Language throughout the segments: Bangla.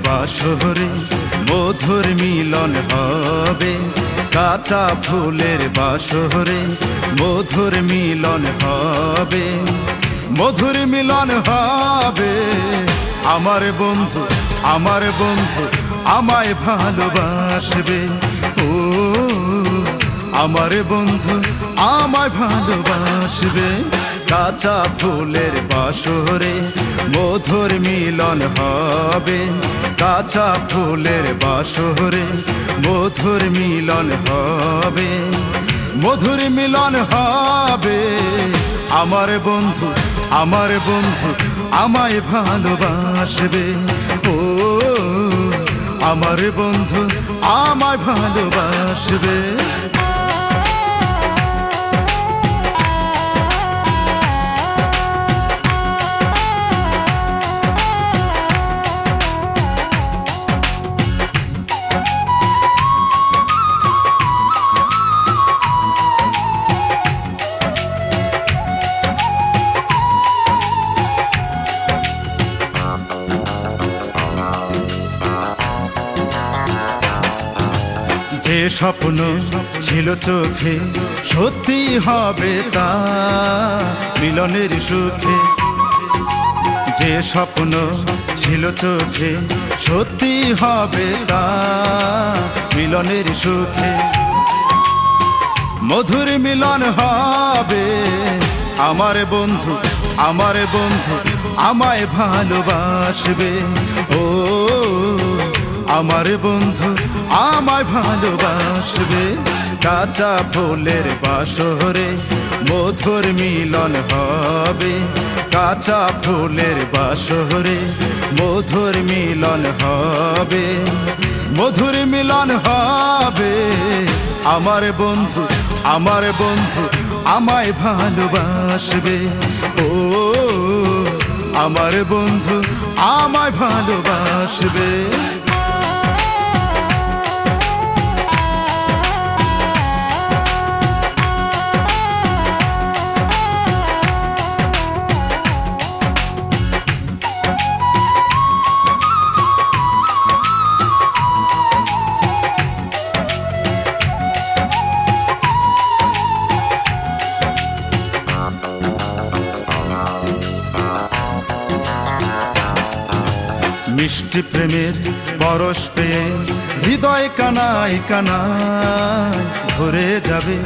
বাসরে মধুর মিলন হবে, কাঁচা ফুলের বাসরে মধুর মিলন হবে, মধুর মিলন হবে। আমার বন্ধু আমায় ভালোবাসবে, ও আমার বন্ধু আমায় ভালোবাসবে। কাঁচা ফুলের বাসরে মধুর মিলন হবে, কাঁচা ফুলের বাসরে মধুর মিলন হবে, মধুর মিলন হবে। আমার বন্ধু আমায় ভালোবাসবে, ও আমার বন্ধু আমায় ভালোবাসবে। যে স্বপ্ন ছিল চোখে সত্যি হবে তা মিলনের সুখে, যে স্বপ্ন ছিল চোখে সত্যি হবে তা মিলনের সুখে, মধুর মিলন হবে। আমার বন্ধু আমায় ভালোবাসবে, ও আমার বন্ধু আমায় ভালোবাসবে। কাঁচা ফুলের বাসরে মধুর মিলন হবে, কাঁচা ফুলের বাসরে মধুর মিলন হবে, মধুর মিলন হবে। আমার বন্ধু আমায় ভালোবাসবে, ও আমার বন্ধু আমায় ভালোবাসবে। মিষ্টি প্রেমের পরশ পেয়ে হৃদয় কানায় কানায় ভরে যাবে,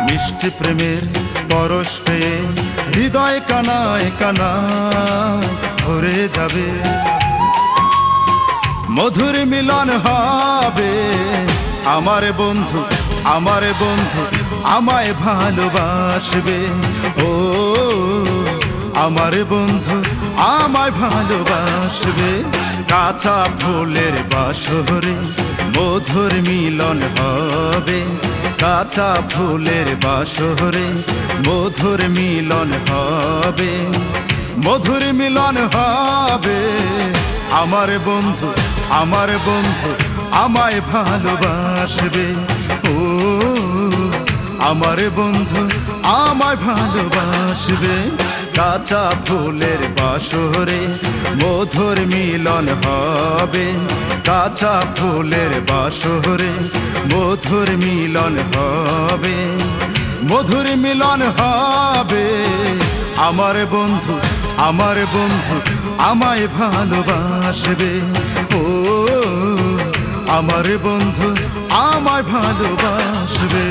মিষ্টি প্রেমের পরশ পেয়ে হৃদয় কানায় কানায় ভরে যাবে, মধুর মিলন হবে। আমার বন্ধু আমায় ভালোবাসবে, ও আমার বন্ধু আমায় ভালোবাসবে। কাঁচা ফুলের বাসরে মধুর মিলন হবে, কাঁচা ফুলের বাসরে মধুর মিলন হবে, মধুর মিলন হবে। আমার বন্ধু আমায় ভালোবাসবে, ও আমার বন্ধু আমায় ভালোবাসবে। কাঁচা ফুলের বাসরে মধুর মিলন হবে, কাঁচা ফুলের বাসরে মধুর মিলন হবে, মধুর মিলন হবে। আমার বন্ধু আমায় ভালোবাসবে, ও আমার বন্ধু আমায় ভালোবাসবে।